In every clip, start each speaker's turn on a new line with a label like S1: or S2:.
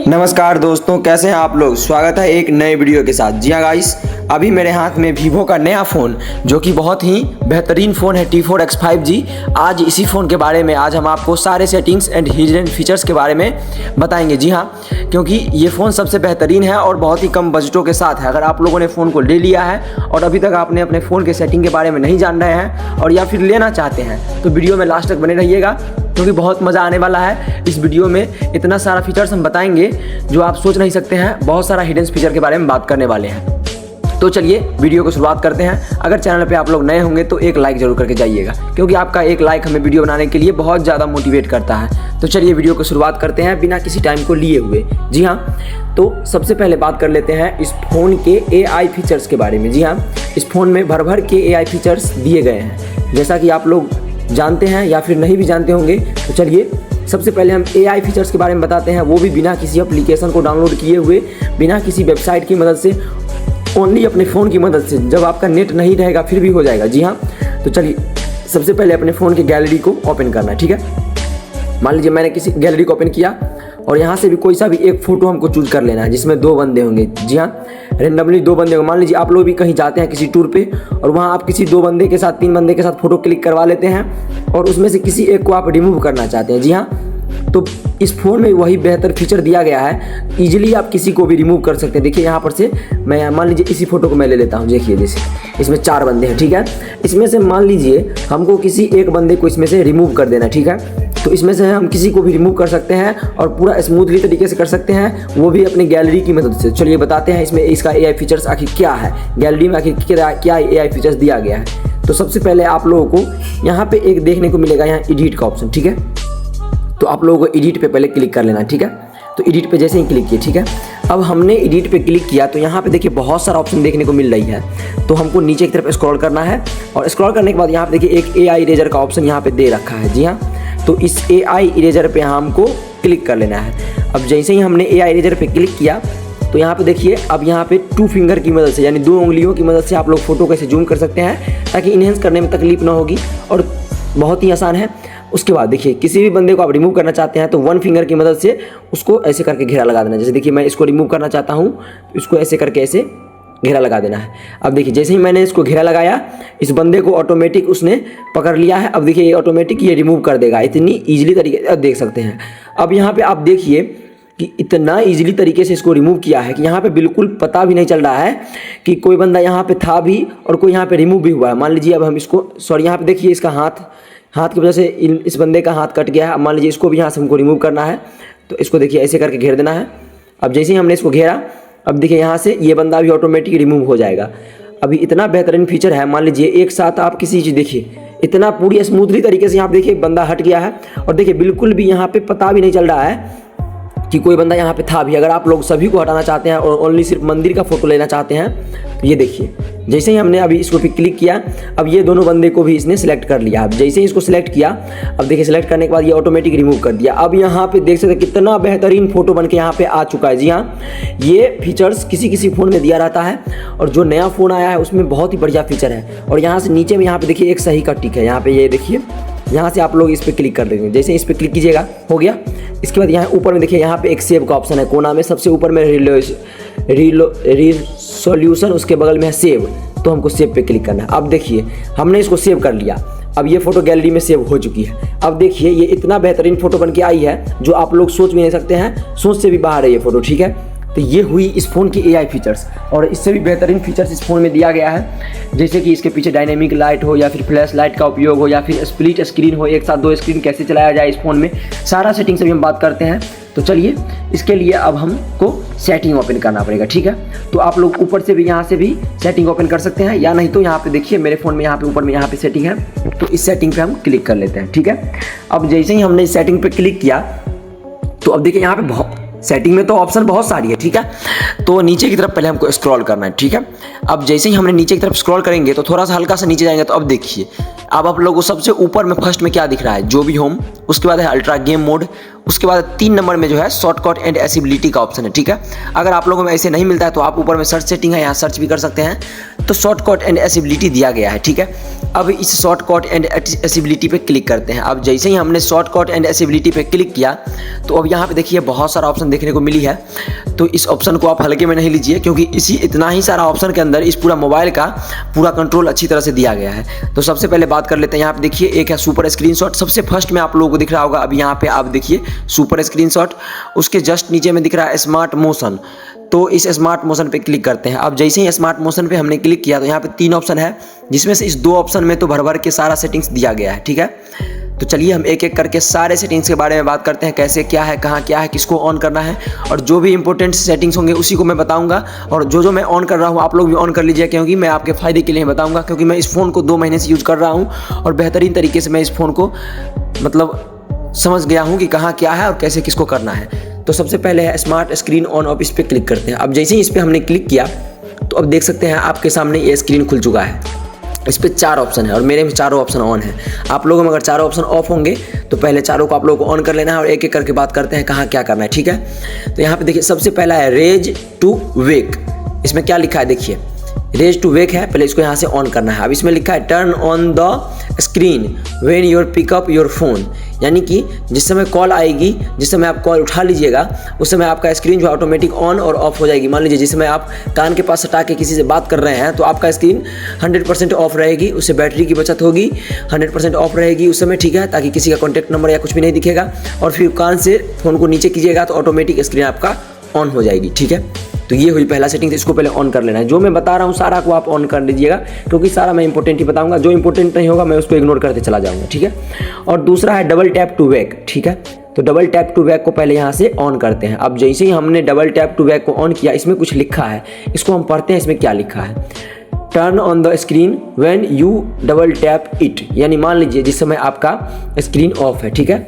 S1: नमस्कार दोस्तों, कैसे हैं आप लोग। स्वागत है एक नए वीडियो के साथ। जी हाँ गाइस, अभी मेरे हाथ में वीवो का नया फ़ोन जो कि बहुत ही बेहतरीन फ़ोन है T4 X 5G। आज इसी फ़ोन के बारे में आज हम आपको सारे सेटिंग्स एंड हिडन फीचर्स के बारे में बताएंगे। जी हाँ, क्योंकि ये फ़ोन सबसे बेहतरीन है और बहुत ही कम बजटों के साथ है। अगर आप लोगों ने फ़ोन को ले लिया है और अभी तक आपने अपने फ़ोन के सेटिंग के बारे में नहीं जान रहे हैं और या फिर लेना चाहते हैं तो वीडियो में लास्ट तक बने रहिएगा, क्योंकि बहुत मज़ा आने वाला है। इस वीडियो में इतना सारा फीचर्स हम बताएंगे जो आप सोच नहीं सकते हैं। बहुत सारा हिडन फीचर के बारे में बात करने वाले हैं। तो चलिए वीडियो को शुरुआत करते हैं। अगर चैनल पे आप लोग नए होंगे तो एक लाइक ज़रूर करके जाइएगा, क्योंकि आपका एक लाइक हमें वीडियो बनाने के लिए बहुत ज़्यादा मोटिवेट करता है। तो चलिए वीडियो को शुरुआत करते हैं बिना किसी टाइम को लिए हुए। जी हाँ, तो सबसे पहले बात कर लेते हैं इस फ़ोन के AI फीचर्स के बारे में। जी हाँ, इस फ़ोन में भर भर के AI फीचर्स दिए गए हैं, जैसा कि आप लोग जानते हैं या फिर नहीं भी जानते होंगे। तो चलिए सबसे पहले हम AI फीचर्स के बारे में बताते हैं, वो भी बिना किसी एप्लीकेशन को डाउनलोड किए हुए, बिना किसी वेबसाइट की मदद से, ओनली अपने फ़ोन की मदद से। जब आपका नेट नहीं रहेगा फिर भी हो जाएगा। जी हाँ, तो चलिए सबसे पहले अपने फ़ोन की गैलरी को ओपन करना है। ठीक है, मान लीजिए मैंने किसी गैलरी को ओपन किया और यहाँ से भी कोई सा भी एक फ़ोटो हमको चूज़ कर लेना है जिसमें 2 बंदे होंगे। जी हाँ, रेंडमली 2 बंदे होंगे। मान लीजिए आप लोग भी कहीं जाते हैं किसी टूर पे और वहाँ आप किसी 2 बंदे के साथ 3 बंदे के साथ फ़ोटो क्लिक करवा लेते हैं और उसमें से किसी एक को आप रिमूव करना चाहते हैं। जी हाँ, तो इस फ़ोन में वही बेहतर फीचर दिया गया है। ईजिली आप किसी को भी रिमूव कर सकते हैं। देखिए यहाँ पर से मैं मान लीजिए इसी फ़ोटो को मैं ले लेता हूँ। देखिए जैसे इसमें 4 बंदे हैं। ठीक है, इसमें से मान लीजिए हमको किसी एक बंदे को इसमें से रिमूव कर देना। ठीक है, तो इसमें से हम किसी को भी रिमूव कर सकते हैं और पूरा स्मूथली तरीके से कर सकते हैं, वो भी अपनी गैलरी की मदद से। चलिए बताते हैं इसमें इसका AI फीचर्स आखिर क्या है, गैलरी में आखिर क्या AI फीचर्स दिया गया है। तो सबसे पहले आप लोगों को यहाँ पे एक देखने को मिलेगा, यहाँ एडिट का ऑप्शन। ठीक है, तो आप लोगों को एडिट पे पहले क्लिक कर लेना है। ठीक है, तो एडिट पे जैसे ही क्लिक किए, ठीक है, अब हमने एडिट पे क्लिक किया तो यहाँ पे देखिए बहुत सारा ऑप्शन देखने को मिल रही है। तो हमको नीचे की तरफ स्क्रॉल करना है और स्क्रॉल करने के बाद यहाँ पे देखिए एक AI इरेजर का ऑप्शन यहाँ पे दे रखा है। जी हाँ, तो इस AI इरेजर पे हमको क्लिक कर लेना है। अब जैसे ही हमने AI इरेजर पे क्लिक किया तो यहाँ पे देखिए अब यहाँ पे 2 फिंगर की मदद से, यानी 2 उंगलियों की मदद से आप लोग फोटो कैसे जूम कर सकते हैं ताकि इन्हेंस करने में तकलीफ ना होगी, और बहुत ही आसान है। उसके बाद देखिए किसी भी बंदे को आप रिमूव करना चाहते हैं तो 1 फिंगर की मदद से उसको ऐसे करके घेरा लगा देना। जैसे देखिए मैं इसको रिमूव करना चाहता हूँ, इसको ऐसे करके ऐसे घेरा लगा देना है। अब देखिए जैसे ही मैंने इसको घेरा लगाया, इस बंदे को ऑटोमेटिक उसने पकड़ लिया है। अब देखिए ऑटोमेटिक ये रिमूव कर देगा इतनी ईजिली तरीके से, देख सकते हैं। अब यहाँ पे आप देखिए कि इतना ईजिली तरीके से इसको रिमूव किया है कि यहाँ पे बिल्कुल पता भी नहीं चल रहा है कि कोई बंदा यहाँ पे था भी और कोई यहाँ पे रिमूव भी हुआ है। मान लीजिए अब हम इसको, सॉरी यहाँ पे देखिए इसका हाथ की वजह से इस बंदे का हाथ कट गया है। अब मान लीजिए इसको भी यहाँ से हमको रिमूव करना है, तो इसको देखिए ऐसे करके घेर देना है। अब जैसे ही हमने इसको घेरा, अब देखिए यहाँ से ये बंदा भी ऑटोमेटिक रिमूव हो जाएगा। अभी इतना बेहतरीन फीचर है। मान लीजिए एक साथ आप किसी चीज़ देखिए, इतना पूरी स्मूथली तरीके से यहाँ देखिए बंदा हट गया है और देखिए बिल्कुल भी यहाँ पे पता भी नहीं चल रहा है कि कोई बंदा यहाँ पे था भी। अगर आप लोग सभी को हटाना चाहते हैं और ओनली सिर्फ मंदिर का फोटो लेना चाहते हैं तो ये देखिए जैसे ही हमने अभी इसको भी क्लिक किया, अब ये दोनों बंदे को भी इसने सिलेक्ट कर लिया। अब जैसे ही इसको सिलेक्ट किया, अब देखिए सिलेक्ट करने के बाद ये ऑटोमेटिक रिमूव कर दिया। अब यहाँ पे देख सकते हैं कितना बेहतरीन फोटो बन के यहाँ पे आ चुका है। जी हाँ, ये फीचर्स किसी किसी फ़ोन में दिया रहता है और जो नया फ़ोन आया है उसमें बहुत ही बढ़िया फीचर है। और यहाँ से नीचे में यहाँ पे देखिए एक सही का टिक है, यहाँ पे ये देखिए, यहाँ से आप लोग इस पर क्लिक कर देंगे। जैसे इस पर क्लिक कीजिएगा हो गया। इसके बाद यहाँ ऊपर में देखिए यहाँ पे एक सेव का ऑप्शन है, कोना में सबसे ऊपर में रिसोल्यूशन, उसके बगल में है सेव, तो हमको सेव पे क्लिक करना है। अब देखिए हमने इसको सेव कर लिया। अब ये फ़ोटो गैलरी में सेव हो चुकी है। अब देखिए ये इतना बेहतरीन फ़ोटो बन के आई है जो आप लोग सोच भी नहीं सकते हैं, सोच से भी बाहर है ये फ़ोटो। ठीक है, तो ये हुई इस फ़ोन की AI फीचर्स, और इससे भी बेहतरीन फीचर्स इस फ़ोन में दिया गया है, जैसे कि इसके पीछे डायनेमिक लाइट हो या फिर फ्लैश लाइट का उपयोग हो या फिर स्प्लिट स्क्रीन हो, एक साथ 2 स्क्रीन कैसे चलाया जाए इस फ़ोन में, सारा सेटिंग से भी हम बात करते हैं। तो चलिए इसके लिए अब हमको सेटिंग ओपन करना पड़ेगा। ठीक है, तो आप लोग ऊपर से भी यहाँ से भी सेटिंग ओपन कर सकते हैं, या नहीं तो यहाँ पे देखिए मेरे फ़ोन में यहाँ पे ऊपर में यहाँ पे सेटिंग है, तो इस सेटिंग पे हम क्लिक कर लेते हैं। ठीक है, अब जैसे ही हमने इस सेटिंग पे क्लिक किया तो अब देखिए यहाँ पे बहुत सेटिंग में तो ऑप्शन बहुत सारी है। ठीक है, तो नीचे की तरफ पहले हमको स्क्रॉल करना है। ठीक है, अब जैसे ही हमने नीचे की तरफ स्क्रॉल करेंगे तो थोड़ा सा हल्का सा नीचे जाएंगे तो अब देखिए अब आप लोगों को सबसे ऊपर में फर्स्ट में क्या दिख रहा है, जो भी होम, उसके बाद है अल्ट्रा गेम मोड, उसके बाद 3 नंबर में जो है शॉर्टकट एंड एसिबिलिटी का ऑप्शन है। ठीक है, अगर आप लोगों में ऐसे नहीं मिलता है तो आप ऊपर में सर्च सेटिंग है, यहाँ सर्च भी कर सकते हैं, तो शॉर्टकट एंड एसिबिलिटी दिया गया है। ठीक है, अब इस शॉर्टकट एंड एसिबिलिटी पे क्लिक करते हैं। अब जैसे ही हमने शॉर्टकट एंड एसिबिलिटी पे क्लिक किया तो अब यहाँ पे देखिए बहुत सारा ऑप्शन देखने को मिली है। तो इस ऑप्शन को आप हल्के में नहीं लीजिए, क्योंकि इतना ही सारा ऑप्शन के अंदर इस पूरा मोबाइल का पूरा कंट्रोल अच्छी तरह से दिया गया है। तो सबसे पहले बात कर लेते हैं, यहाँ पे देखिए एक है सुपर स्क्रीनशॉट, सबसे फर्स्ट में आप लोगों को दिख रहा होगा। अब यहाँ पे आप देखिए सुपर स्क्रीनशॉट, उसके जस्ट नीचे में दिख रहा है स्मार्ट मोशन। तो इस स्मार्ट मोशन पे क्लिक करते हैं। अब जैसे ही स्मार्ट मोशन पे हमने क्लिक किया तो यहाँ पे 3 ऑप्शन है, जिसमें से इस 2 ऑप्शन में तो भर के सारा सेटिंग्स दिया गया है। ठीक है, तो चलिए हम एक एक करके सारे सेटिंग्स के बारे में बात करते हैं, कैसे क्या है, कहाँ क्या है, किसको ऑन करना है, और जो भी इंपॉर्टेंट सेटिंग्स होंगे उसी को मैं बताऊंगा। और जो मैं ऑन कर रहा हूँ आप लोग भी ऑन कर लीजिए, क्योंकि मैं आपके फ़ायदे के लिए बताऊँगा, क्योंकि मैं इस फ़ोन को 2 महीने से यूज़ कर रहा हूँ और बेहतरीन तरीके से मैं इस फ़ोन को मतलब समझ गया हूँ कि कहाँ क्या है और कैसे किसको करना है। तो सबसे पहले है स्मार्ट स्क्रीन ऑन ऑफ, इस पर क्लिक करते हैं। अब जैसे ही इस पर हमने क्लिक किया तो अब देख सकते हैं आपके सामने ये स्क्रीन खुल चुका है। इस पर 4 ऑप्शन है और मेरे में चारों ऑप्शन ऑन है। आप लोगों में अगर चारों ऑप्शन ऑफ होंगे तो पहले चारों को आप लोगों को ऑन कर लेना है और एक एक करके बात करते हैं कहाँ क्या करना है। ठीक है, तो यहाँ पे देखिए सबसे पहला है रेज टू वेक। इसमें क्या लिखा है देखिए, रेज टू वेक है, पहले इसको यहाँ से ऑन करना है। अब इसमें लिखा है turn on the screen when your pick up your phone, यानी कि जिस समय कॉल आएगी, जिस समय आप कॉल उठा लीजिएगा उस समय आपका स्क्रीन जो है ऑटोमेटिक ऑन और ऑफ हो जाएगी। मान लीजिए जिस समय आप कान के पास सटा के किसी से बात कर रहे हैं तो आपका स्क्रीन 100% ऑफ रहेगी, उससे बैटरी की बचत होगी, 100% ऑफ रहेगी उस समय। ठीक है, ताकि किसी का कॉन्टैक्ट नंबर या कुछ भी नहीं दिखेगा, और फिर कान से फ़ोन को नीचे कीजिएगा तो ऑटोमेटिक स्क्रीन आपका ऑन हो जाएगी। ठीक है, तो ये हुई पहला सेटिंग, इसको पहले ऑन कर लेना है। जो मैं बता रहा हूँ सारा को आप ऑन कर लीजिएगा, क्योंकि सारा मैं इंपॉर्टेंट ही बताऊंगा, जो इंपॉर्टेंट नहीं होगा मैं उसको इग्नोर करते चला जाऊंगा। ठीक है, और दूसरा है डबल टैप टू वेक। ठीक है, तो डबल टैप टू वेक को पहले यहाँ से ऑन करते हैं। अब जैसे ही हमने डबल टैप टू वेक को ऑन किया, इसमें कुछ लिखा है, इसको हम पढ़ते हैं। इसमें क्या लिखा है, turn on the screen when U double tap it, यानी मान लीजिए जिस समय आपका स्क्रीन ऑफ है। ठीक है,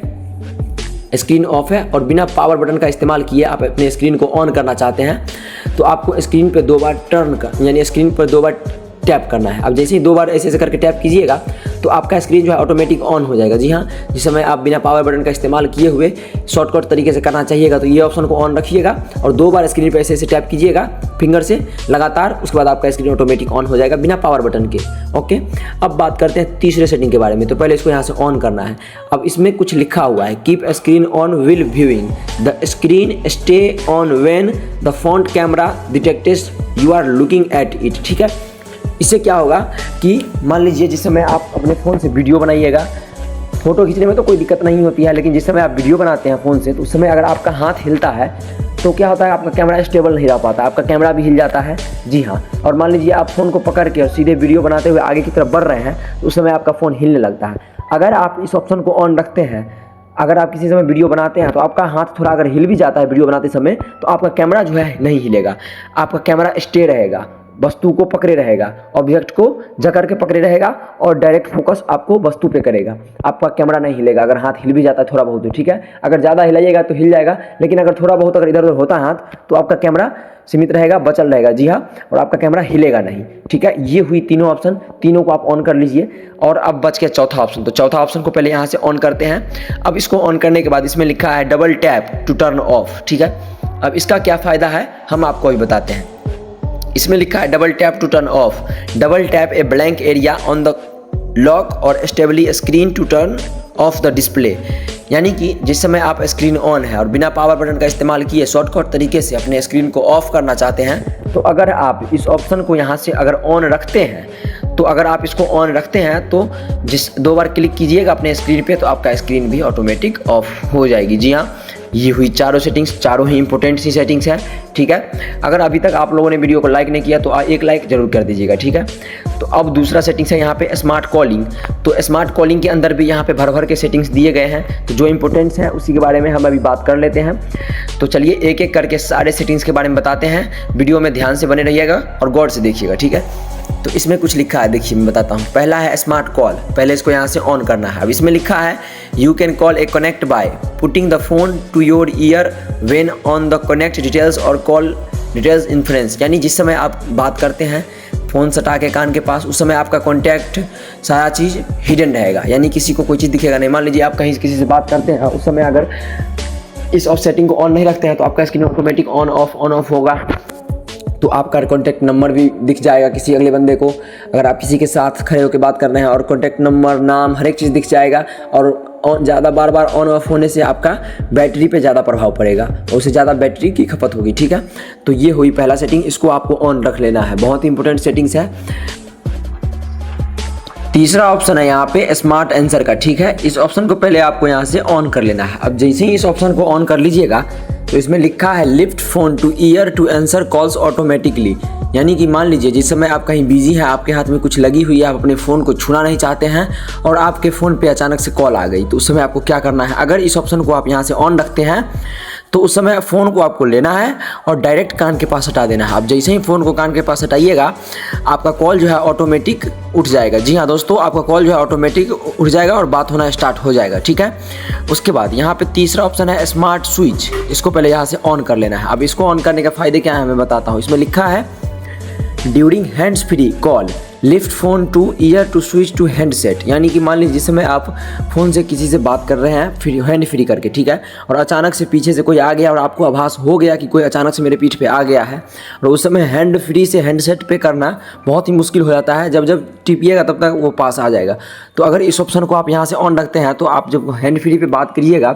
S1: स्क्रीन ऑफ है और बिना पावर बटन का इस्तेमाल किए आप अपने स्क्रीन को ऑन करना चाहते हैं तो आपको स्क्रीन पे 2 बार टर्न कर, यानी स्क्रीन पर 2 बार टैप करना है। अब जैसे ही 2 बार ऐसे करके टैप कीजिएगा तो आपका स्क्रीन जो है ऑटोमेटिक ऑन हो जाएगा। जी हाँ, जिस समय आप बिना पावर बटन का इस्तेमाल किए हुए शॉर्टकट तरीके से करना चाहिएगा तो ये ऑप्शन को ऑन रखिएगा और 2 बार स्क्रीन पर ऐसे टैप कीजिएगा फिंगर से लगातार, उसके बाद आपका स्क्रीन ऑटोमेटिक ऑन हो जाएगा बिना पावर बटन के। ओके, अब बात करते हैं तीसरे सेटिंग के बारे में। तो पहले इसको यहाँ से ऑन करना है। अब इसमें कुछ लिखा हुआ है, keep screen on while viewing the screen stay on when the front camera detects you are looking at it. ठीक है, इससे क्या होगा कि मान लीजिए जिस समय आप अपने फ़ोन से वीडियो बनाइएगा, फ़ोटो खींचने में तो कोई दिक्कत नहीं होती है, लेकिन जिस समय आप वीडियो बनाते हैं फ़ोन से तो उस समय अगर आपका हाथ हिलता है तो क्या होता है, आपका कैमरा स्टेबल नहीं रह पाता, आपका कैमरा भी हिल जाता है। जी हाँ, और मान लीजिए आप फ़ोन को पकड़ के और सीधे वीडियो बनाते हुए आगे की तरफ बढ़ रहे हैं तो उस समय आपका फ़ोन हिलने लगता है। अगर आप इस ऑप्शन को ऑन रखते हैं, अगर आप किसी समय वीडियो बनाते हैं तो आपका हाथ थोड़ा अगर हिल भी जाता है वीडियो बनाते समय तो आपका कैमरा जो है नहीं हिलेगा, आपका कैमरा स्टे रहेगा, वस्तु को पकड़े रहेगा, ऑब्जेक्ट को जकड़ के पकड़े रहेगा और डायरेक्ट फोकस आपको वस्तु पे करेगा, आपका कैमरा नहीं हिलेगा। अगर हाथ हिल भी जाता है थोड़ा बहुत, ठीक है, अगर ज़्यादा हिलाइएगा तो हिल जाएगा, लेकिन अगर थोड़ा बहुत अगर इधर उधर होता है हाथ तो आपका कैमरा सीमित रहेगा, बचल रहेगा। जी हाँ, और आपका कैमरा हिलेगा नहीं। ठीक है, ये हुई तीनों ऑप्शन, तीनों को आप ऑन कर लीजिए। और अब बच गया चौथा ऑप्शन, तो चौथा ऑप्शन को पहले यहाँ से ऑन करते हैं। अब इसको ऑन करने के बाद इसमें लिखा है double tap to turn off. ठीक है, अब इसका क्या फ़ायदा है हम आपको अभी बताते हैं। इसमें लिखा है double tap to turn off, double tap a blank area on the lock और stably screen to turn off the display, यानी कि जिस समय आप स्क्रीन ऑन है और बिना पावर बटन का इस्तेमाल किए शॉर्टकट तरीके से अपने स्क्रीन को ऑफ करना चाहते हैं, तो अगर आप इस ऑप्शन को यहाँ से अगर ऑन रखते हैं, तो अगर आप इसको ऑन रखते हैं तो 2 बार क्लिक कीजिएगा अपने स्क्रीन पे तो आपका स्क्रीन भी ऑटोमेटिक ऑफ हो जाएगी। जी हाँ, ये हुई चारों सेटिंग्स, चारों ही इंपॉर्टेंट सी सेटिंग्स हैं। ठीक है, अगर अभी तक आप लोगों ने वीडियो को लाइक नहीं किया तो एक लाइक जरूर कर दीजिएगा। ठीक है, तो अब दूसरा सेटिंग्स है यहाँ पे स्मार्ट कॉलिंग। तो स्मार्ट कॉलिंग के अंदर भी यहाँ पे भर के सेटिंग्स दिए गए हैं, तो जो इंपॉर्टेंट्स हैं उसी के बारे में हम अभी बात कर लेते हैं। तो चलिए एक एक करके सारे सेटिंग्स के बारे में बताते हैं, वीडियो में ध्यान से बने रहिएगा और गौर से देखिएगा। ठीक है, तो इसमें कुछ लिखा है, देखिए मैं बताता हूँ। पहला है स्मार्ट कॉल, पहले इसको यहाँ से ऑन करना है। अब इसमें लिखा है you can call a connect by putting the phone to your ear when on the connect details और कॉल डिटेल्स इन्फ्रेंस, यानी जिस समय आप बात करते हैं फ़ोन सटा के कान के पास, उस समय आपका कॉन्टैक्ट सारा चीज़ हिडन रहेगा, यानी किसी को कोई चीज़ दिखेगा नहीं। मान लीजिए आप कहीं किसी से बात करते हैं, उस समय अगर इस ऑफ सेटिंग को ऑन नहीं रखते हैं तो आपका स्क्रीन ऑटोमेटिक ऑन ऑफ होगा, तो आपका कॉन्टैक्ट नंबर भी दिख जाएगा किसी अगले बंदे को। अगर आप किसी के साथ खड़े होकर बात कर रहे हैं और कॉन्टैक्ट नंबर, नाम, हर एक चीज़ दिख जाएगा। और ज़्यादा बार बार ऑन ऑफ होने से आपका बैटरी पे ज़्यादा प्रभाव पड़ेगा और उससे ज़्यादा बैटरी की खपत होगी, ठीक है। तो ये हुई पहला सेटिंग, इसको आपको ऑन रख लेना है, बहुत ही इंपॉर्टेंट सेटिंग्स है। तीसरा ऑप्शन है यहाँ पे स्मार्ट आंसर का, ठीक है। इस ऑप्शन को पहले आपको यहाँ से ऑन कर लेना है। अब जैसे ही इस ऑप्शन को ऑन कर लीजिएगा तो इसमें लिखा है lift phone to ear to answer calls automatically, यानी कि मान लीजिए जिस समय आप कहीं बिजी हैं, आपके हाथ में कुछ लगी हुई है, आप अपने फ़ोन को छूना नहीं चाहते हैं और आपके फ़ोन पे अचानक से कॉल आ गई, तो उस समय आपको क्या करना है, अगर इस ऑप्शन को आप यहाँ से ऑन रखते हैं तो उस समय फ़ोन को आपको लेना है और डायरेक्ट कान के पास हटा देना है। आप जैसे ही फ़ोन को कान के पास हटाइएगा आपका कॉल जो है ऑटोमेटिक उठ जाएगा। जी हाँ दोस्तों, आपका कॉल जो है ऑटोमेटिक उठ जाएगा और बात होना स्टार्ट हो जाएगा, ठीक है। उसके बाद यहाँ पे तीसरा ऑप्शन है स्मार्ट स्विच, इसको पहले यहाँ से ऑन कर लेना है। अब इसको ऑन करने का फ़ायदे क्या है मैं बताता हूँ। इसमें लिखा है during hands free call lift phone to ear to switch to handset, यानी कि मान लीजिए जिस समय आप फ़ोन से किसी से बात कर रहे हैं फिर हैंड फ्री करके, ठीक है, और अचानक से पीछे से कोई आ गया और आपको आभास हो गया कि कोई अचानक से मेरे पीठ पे आ गया है, और उस समय हैंड फ्री से हैंडसेट पे करना बहुत ही मुश्किल हो जाता है। जब जब टिपिएगा तब तक वो पास आ जाएगा। तो अगर इस ऑप्शन को आप यहाँ से ऑन रखते हैं तो आप जब हैंड फ्री पे बात करिएगा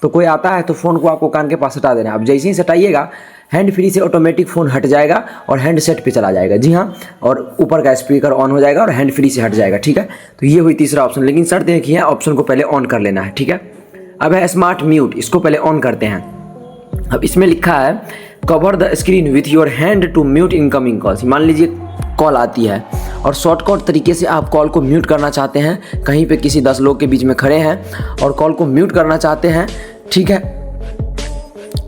S1: तो कोई आता है तो फ़ोन को आपको कान के पास हटा देना है। आप जैसे ही हटाइएगा हैंड फ्री से ऑटोमेटिक फ़ोन हट जाएगा और हैंड सेट पे चला जाएगा। जी हाँ, और ऊपर का स्पीकर ऑन हो जाएगा और हैंड फ्री से हट जाएगा, ठीक है। तो ये हुई तीसरा ऑप्शन, लेकिन शर्त देखिए ऑप्शन को पहले ऑन कर लेना है, ठीक है। अब है स्मार्ट म्यूट, इसको पहले ऑन करते हैं। अब इसमें लिखा है cover the screen with your hand to mute incoming calls. मान लीजिए कॉल आती है और शॉर्टकट तरीके से आप कॉल को म्यूट करना चाहते हैं, कहीं पे किसी 10 लोग के बीच में खड़े हैं और कॉल को म्यूट करना चाहते हैं, ठीक है।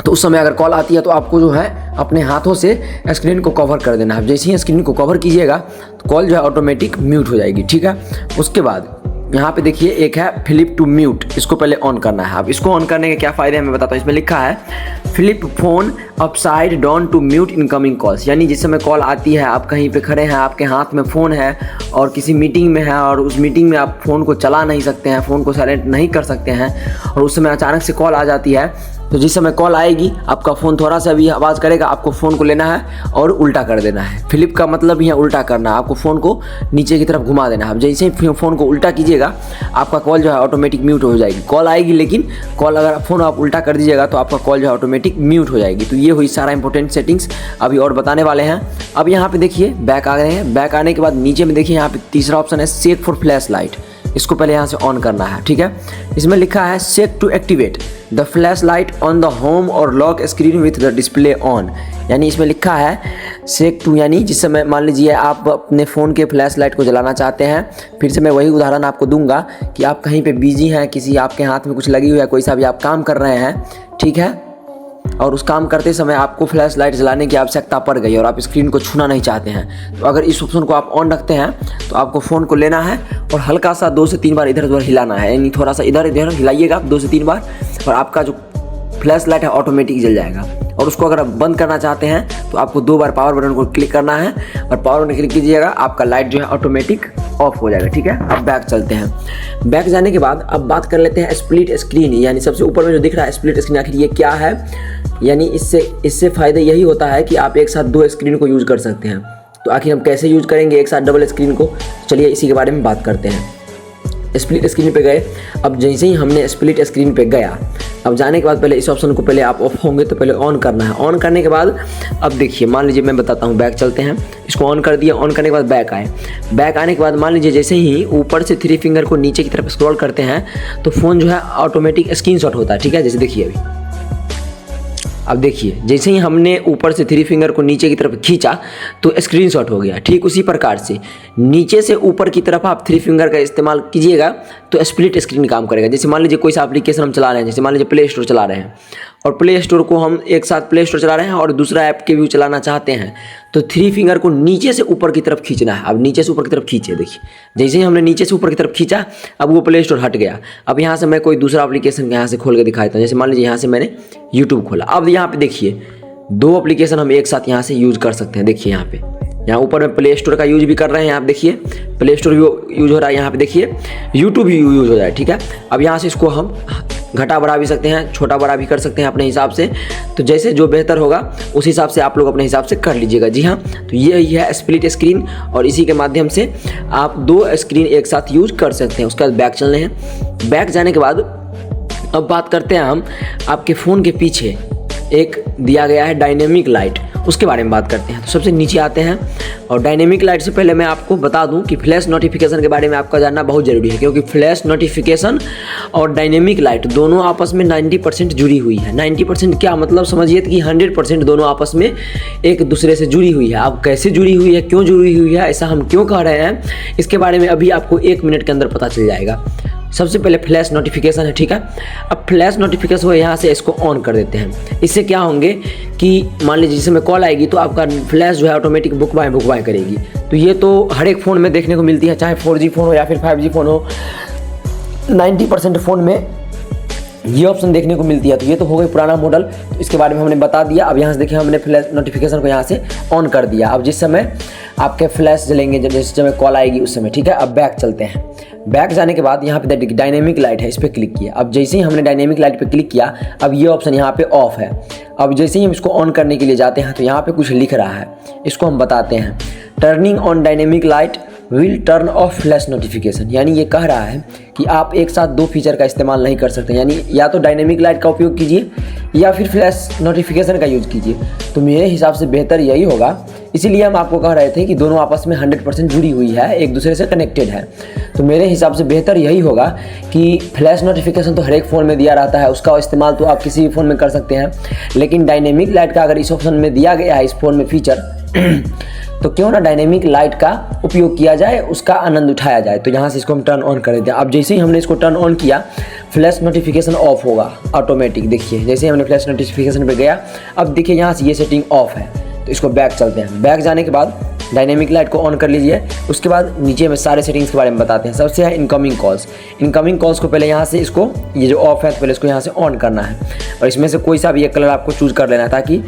S1: तो उस समय अगर कॉल आती है तो आपको जो है अपने हाथों से स्क्रीन को कवर कर देना है। जैसे ही स्क्रीन को कवर कीजिएगा तो कॉल जो है ऑटोमेटिक म्यूट हो जाएगी, ठीक है। उसके बाद यहाँ पे देखिए एक है फ्लिप टू म्यूट, इसको पहले ऑन करना है। अब इसको ऑन करने के क्या फ़ायदे हैं मैं बताता हूँ। इसमें लिखा है flip phone upside down to mute incoming calls, यानी जिस समय कॉल आती है आप कहीं पे खड़े हैं, आपके हाथ में फ़ोन है और किसी मीटिंग में है और उस मीटिंग में आप फ़ोन को चला नहीं सकते हैं, फ़ोन को साइलेंट नहीं कर सकते हैं और उस समय अचानक से कॉल आ जाती है, तो जिस समय कॉल आएगी आपका फ़ोन थोड़ा सा भी आवाज़ करेगा, आपको फ़ोन को लेना है और उल्टा कर देना है। फ्लिप का मतलब ही है उल्टा करना, आपको फ़ोन को नीचे की तरफ घुमा देना है। अब जैसे ही फ़ोन को उल्टा कीजिएगा आपका कॉल जो है ऑटोमेटिक म्यूट हो जाएगी। कॉल आएगी लेकिन कॉल अगर फ़ोन आप उल्टा कर दीजिएगा तो आपका कॉल जो है ऑटोमेटिक म्यूट हो जाएगी। तो ये हुई सारा इंपॉर्टेंट सेटिंग्स, अभी और बताने वाले हैं। अब यहाँ पे देखिए बैक आ गए हैं। बैक आने के बाद नीचे में देखिए यहाँ पे तीसरा ऑप्शन है सेट फॉर फ्लैश लाइट, इसको पहले यहाँ से ऑन करना है, ठीक है। इसमें लिखा है set to activate the flash light on the home और lock screen with the display on, यानी इसमें लिखा है सेट टू, यानी जिस समय मान लीजिए आप अपने फ़ोन के फ्लैश लाइट को जलाना चाहते हैं, फिर से मैं वही उदाहरण आपको दूंगा कि आप कहीं पे बिजी हैं, किसी आपके हाथ में कुछ लगी हुई है, कोई सा भी आप काम कर रहे हैं, ठीक है, और उस काम करते समय आपको फ्लैश लाइट जलाने की आवश्यकता पड़ गई और आप स्क्रीन को छूना नहीं चाहते हैं, तो अगर इस ऑप्शन को आप ऑन रखते हैं तो आपको फ़ोन को लेना है और हल्का सा 2 से 3 बार इधर उधर हिलाना है, यानी थोड़ा सा इधर इधर हिलाइएगा 2 से 3 बार और आपका जो फ्लैश लाइट है ऑटोमेटिक जल जाएगा। और उसको अगर आप बंद करना चाहते हैं तो आपको 2 बार पावर बटन को क्लिक करना है और पावर बटन क्लिक कीजिएगा, आपका लाइट जो है ऑटोमेटिक ऑफ हो जाएगा, ठीक है। अब बैक चलते हैं। बैक जाने के बाद अब बात कर लेते हैं स्प्लिट स्क्रीन, यानी सबसे ऊपर में जो दिख रहा है स्प्लिट स्क्रीन, आखिर ये क्या है। यानी इससे फ़ायदा यही होता है कि आप एक साथ 2 स्क्रीन को यूज़ कर सकते हैं। तो आखिर हम कैसे यूज़ करेंगे एक साथ डबल स्क्रीन को, चलिए इसी के बारे में बात करते हैं। स्प्लिट स्क्रीन पे गए, अब जैसे ही हमने स्प्लिट स्क्रीन पे गया, अब जाने के बाद पहले इस ऑप्शन को पहले आप ऑफ होंगे तो पहले ऑन करना है। ऑन करने के बाद अब देखिए मान लीजिए मैं बताता हूँ, बैक चलते हैं, इसको ऑन कर दिया। ऑन करने के बाद बैक आए, बैक आने के बाद मान लीजिए जैसे ही ऊपर से 3 फिंगर को नीचे की तरफ स्क्रॉल करते हैं तो फ़ोन जो है ऑटोमेटिक स्क्रीनशॉट होता है, ठीक है। जैसे देखिए अब देखिए जैसे ही हमने ऊपर से 3 फिंगर को नीचे की तरफ खींचा तो स्क्रीनशॉट हो गया। ठीक उसी प्रकार से नीचे से ऊपर की तरफ आप 3 फिंगर का इस्तेमाल कीजिएगा तो स्प्लिट स्क्रीन काम करेगा। जैसे मान लीजिए कोई सा एप्लीकेशन हम चला रहे हैं, जैसे मान लीजिए प्ले स्टोर चला रहे हैं और प्ले स्टोर को हम एक साथ प्ले स्टोर चला रहे हैं और दूसरा ऐप के व्यू चलाना चाहते हैं, तो 3 फिंगर को नीचे से ऊपर की तरफ खींचना है। अब नीचे से ऊपर की तरफ खींचे, देखिए जैसे ही हमने नीचे से ऊपर की तरफ खींचा अब वो प्ले स्टोर हट गया। अब यहाँ से मैं कोई दूसरा एप्लीकेशन यहाँ से खोल के दिखाता हूँ। जैसे मान लीजिए यहाँ से मैंने यूट्यूब खोला, अब यहाँ पे देखिए 2 एप्लीकेशन हम एक साथ यहाँ से यूज कर सकते हैं। देखिए यहाँ पे यहाँ ऊपर में प्ले स्टोर का यूज भी कर रहे हैं, आप देखिए प्ले स्टोर भी यूज हो रहा है, यहाँ पे देखिए यूट्यूब भी यूज हो रहा है, ठीक है। अब यहाँ से इसको हम घटा बढ़ा भी सकते हैं, छोटा बड़ा भी कर सकते हैं अपने हिसाब से, तो जैसे जो बेहतर होगा उस हिसाब से आप लोग अपने हिसाब से कर लीजिएगा। जी हाँ, तो यही है स्प्लिट स्क्रीन, और इसी के माध्यम से आप 2 स्क्रीन एक साथ यूज कर सकते हैं। उसके बाद बैक चलने हैं। बैक जाने के बाद अब बात करते हैं हम आपके फ़ोन के पीछे एक दिया गया है डायनेमिक लाइट, उसके बारे में बात करते हैं। तो सबसे नीचे आते हैं, और डायनेमिक लाइट से पहले मैं आपको बता दूं कि फ्लैश नोटिफिकेशन के बारे में आपका जानना बहुत ज़रूरी है, क्योंकि फ्लैश नोटिफिकेशन और डायनेमिक लाइट दोनों आपस में 90% जुड़ी हुई है। 90% क्या मतलब, समझिए कि 100% दोनों आपस में एक दूसरे से जुड़ी हुई है। अब कैसे जुड़ी हुई है, क्यों जुड़ी हुई है, ऐसा हम क्यों कह रहे हैं, इसके बारे में अभी आपको 1 मिनट के अंदर पता चल जाएगा। सबसे पहले फ्लैश नोटिफिकेशन है, ठीक है। अब फ्लैश नोटिफिकेशन को यहाँ से इसको ऑन कर देते हैं। इससे क्या होंगे कि मान लीजिए जिस समय कॉल आएगी तो आपका फ्लैश जो है ऑटोमेटिक बुक बाय करेगी। तो ये तो हर एक फ़ोन में देखने को मिलती है, चाहे 4G फ़ोन हो या फिर 5G फ़ोन हो, 90% फ़ोन में ये ऑप्शन देखने को मिलती है। तो ये तो हो गई पुराना मॉडल, तो इसके बारे में हमने बता दिया। अब यहाँ से देखिए हमने फ्लैश नोटिफिकेशन को यहाँ से ऑन कर दिया। अब जिस समय आपके फ्लैश जलेंगे, जिस समय कॉल आएगी उस समय, ठीक है। अब बैक चलते हैं। बैक जाने के बाद यहाँ पे डायनेमिक लाइट है, इस पर क्लिक किया। अब जैसे ही हमने डायनेमिक लाइट पे क्लिक किया, अब ये ऑप्शन यहाँ पे ऑफ है। अब जैसे ही हम इसको ऑन करने के लिए जाते हैं तो यहाँ पे कुछ लिख रहा है, इसको हम बताते हैं। Turning on dynamic light will turn off flash notification, यानी ये कह रहा है कि आप एक साथ 2 फीचर का इस्तेमाल नहीं कर सकते, यानी या तो डायनेमिक लाइट का उपयोग कीजिए या फिर फ्लैश नोटिफिकेशन का यूज़ कीजिए। तो मेरे हिसाब से बेहतर यही होगा, इसीलिए हम आपको कह रहे थे कि दोनों आपस में 100% जुड़ी हुई है, एक दूसरे से कनेक्टेड है। तो मेरे हिसाब से बेहतर यही होगा कि फ्लैश नोटिफिकेशन तो हर एक फ़ोन में दिया रहता है, उसका इस्तेमाल तो आप किसी भी फ़ोन में कर सकते हैं, लेकिन डायनेमिक लाइट का अगर इस ऑप्शन में दिया गया है इस फ़ोन में फीचर तो क्यों ना डायनेमिक लाइट का उपयोग किया जाए, उसका आनंद उठाया जाए। तो यहाँ से इसको हम टर्न ऑन कर देते हैं। अब जैसे ही हमने इसको टर्न ऑन किया, फ्लैश नोटिफिकेशन ऑफ होगा ऑटोमेटिक। देखिए जैसे ही हमने फ्लैश नोटिफिकेशन पे गया, अब देखिए यहाँ से ये सेटिंग ऑफ है। तो इसको बैक चलते हैं। बैक जाने के बाद डायनेमिक लाइट को ऑन कर लीजिए। उसके बाद नीचे में सारे सेटिंग्स के बारे में बताते हैं। सबसे है इनकमिंग कॉल्स। इनकमिंग कॉल्स को पहले यहाँ से इसको, ये जो ऑफ है तो पहले इसको यहाँ से ऑन करना है, और इसमें से कोई सा भी एक कलर आपको चूज़ कर लेना है, ताकि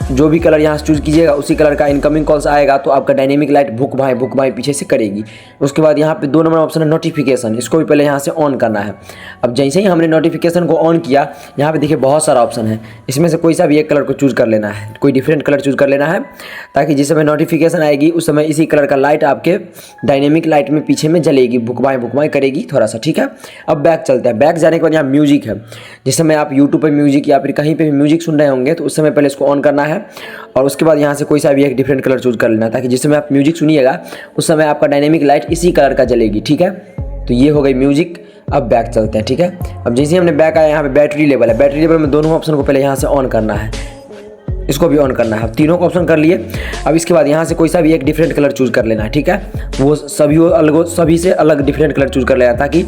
S1: जो भी कलर यहाँ से चूज़ कीजिएगा उसी कलर का इनकमिंग कॉल्स आएगा, तो आपका डायनेमिक लाइट बुक बाय पीछे से करेगी। उसके बाद यहाँ पे 2 नंबर ऑप्शन है नोटिफिकेशन, इसको भी पहले यहाँ से ऑन करना है। अब जैसे ही हमने नोटिफिकेशन को ऑन किया, यहाँ पे देखिए बहुत सारा ऑप्शन है, इसमें से कोई सा भी एक कलर को चूज़ कर लेना है, कोई डिफरेंट कलर चूज़ कर लेना है, ताकि जिस समय नोटिफिकेशन आएगी उस समय इसी कलर का लाइट आपके डायनेमिक लाइट में पीछे में जलेगी, बुक बाय करेगी थोड़ा सा, ठीक है। अब बैक चलते हैं। बैक जाने के बाद यहाँ म्यूजिक है, जिस समय आप यूट्यूब पर म्यूजिक या फिर कहीं पर भी म्यूजिक सुन रहे होंगे तो उस समय पहले इसको ऑन करना है, और उसके बाद यहाँ से कोई सा भी एक डिफरेंट कलर चूज़ कर लेना, ताकि जिस समय आप म्यूजिक सुनिएगा उस समय आपका डायनेमिक लाइट इसी कलर का जलेगी, ठीक है। तो ये हो गई म्यूजिक। अब बैक चलते हैं, ठीक है। अब जैसे ही हमने बैक आया, यहाँ पे बैटरी लेवल है। बैटरी लेवल में दोनों ऑप्शन को पहले यहाँ से ऑन करना है, इसको भी ऑन करना है। अब तीनों को ऑप्शन कर लिए। अब इसके बाद यहाँ से कोई सा भी एक डिफरेंट कलर चूज़ कर लेना है, ठीक है। वो सभी से अलग डिफरेंट कलर चूज़ कर लेना, ताकि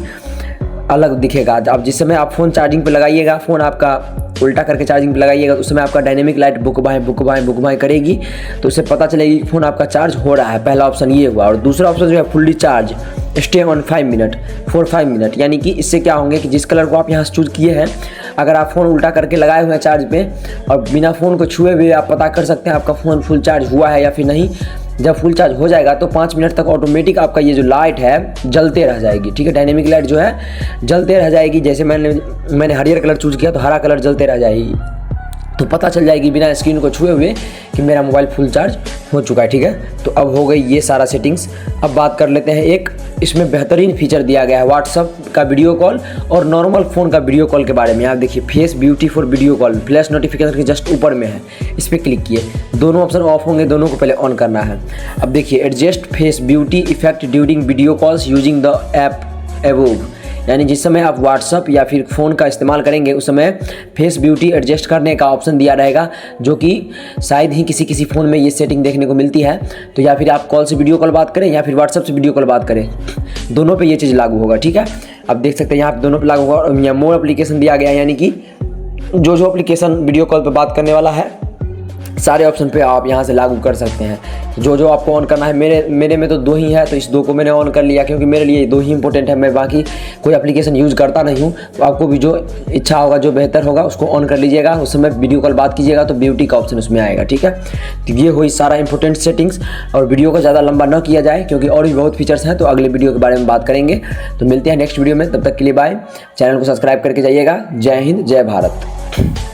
S1: अलग दिखेगा। अब जिस समय आप फ़ोन चार्जिंग पे लगाइएगा, फ़ोन आपका उल्टा करके चार्जिंग पे लगाइएगा, तो उस समय आपका डायनेमिक लाइट बुक बाय करेगी, तो उससे पता चलेगी फ़ोन आपका चार्ज हो रहा है। पहला ऑप्शन ये हुआ। और दूसरा ऑप्शन जो है fully charge, stay on 5 minute for 5 minute, यानी कि इससे क्या होंगे कि जिस कलर को आप यहाँ से चूज़ किए हैं, अगर आप फ़ोन उल्टा करके लगाए हुए हैं चार्ज पे और बिना फ़ोन को छुए हुए आप पता कर सकते हैं आपका फ़ोन फुल चार्ज हुआ है या फिर नहीं। जब फुल चार्ज हो जाएगा तो 5 मिनट तक ऑटोमेटिक आपका ये जो लाइट है जलते रह जाएगी, ठीक है। डायनेमिक लाइट जो है जलते रह जाएगी। जैसे मैंने हरियर कलर चूज़ किया तो हरा कलर जलते रह जाएगी, तो पता चल जाएगी बिना स्क्रीन को छुए हुए कि मेरा मोबाइल फुल चार्ज हो चुका है, ठीक है। तो अब हो गई ये सारा सेटिंग्स। अब बात कर लेते हैं एक इसमें बेहतरीन फीचर दिया गया है व्हाट्सअप का वीडियो कॉल और नॉर्मल फ़ोन का वीडियो कॉल के बारे में। आप देखिए face beauty for video call, flash notification के जस्ट ऊपर में है, इस पर क्लिक किए। दोनों ऑप्शन ऑफ होंगे, दोनों को पहले ऑन करना है। अब देखिए adjust face beauty effect during video calls using the app above, यानी जिस समय आप व्हाट्सअप या फिर फ़ोन का इस्तेमाल करेंगे उस समय फेस ब्यूटी एडजस्ट करने का ऑप्शन दिया रहेगा, जो कि शायद ही किसी फ़ोन में ये सेटिंग देखने को मिलती है। तो या फिर आप कॉल से वीडियो कॉल बात करें या फिर व्हाट्सअप से वीडियो कॉल बात करें, दोनों पे ये चीज़ लागू होगा, ठीक है। अब देख सकते हैं यहाँ पे दोनों पे लागू होगा। और यहाँ मोर एप्लीकेशन दिया गया है, यानी कि जो एप्लीकेशन वीडियो कॉल पर बात करने वाला है सारे ऑप्शन पे आप यहाँ से लागू कर सकते हैं। जो जो आपको ऑन करना है, मेरे में तो 2 ही है, तो इस 2 को मैंने ऑन कर लिया क्योंकि मेरे लिए 2 ही इंपॉर्टेंट है। मैं बाकी कोई एप्लीकेशन यूज़ करता नहीं हूँ। तो आपको भी जो इच्छा होगा, जो बेहतर होगा, उसको ऑन कर लीजिएगा। उस समय वीडियो कॉल बात कीजिएगा तो ब्यूटी का ऑप्शन उसमें आएगा, ठीक है। तो ये हुई सारा इंपॉर्टेंट सेटिंग्स। और वीडियो को ज़्यादा लंबा न किया जाए क्योंकि और भी बहुत फीचर्स हैं, तो अगले वीडियो के बारे में बात करेंगे। तो मिलते हैं नेक्स्ट वीडियो में, तब तक के लिए बाय। चैनल को सब्सक्राइब करके जाइएगा। जय हिंद, जय भारत।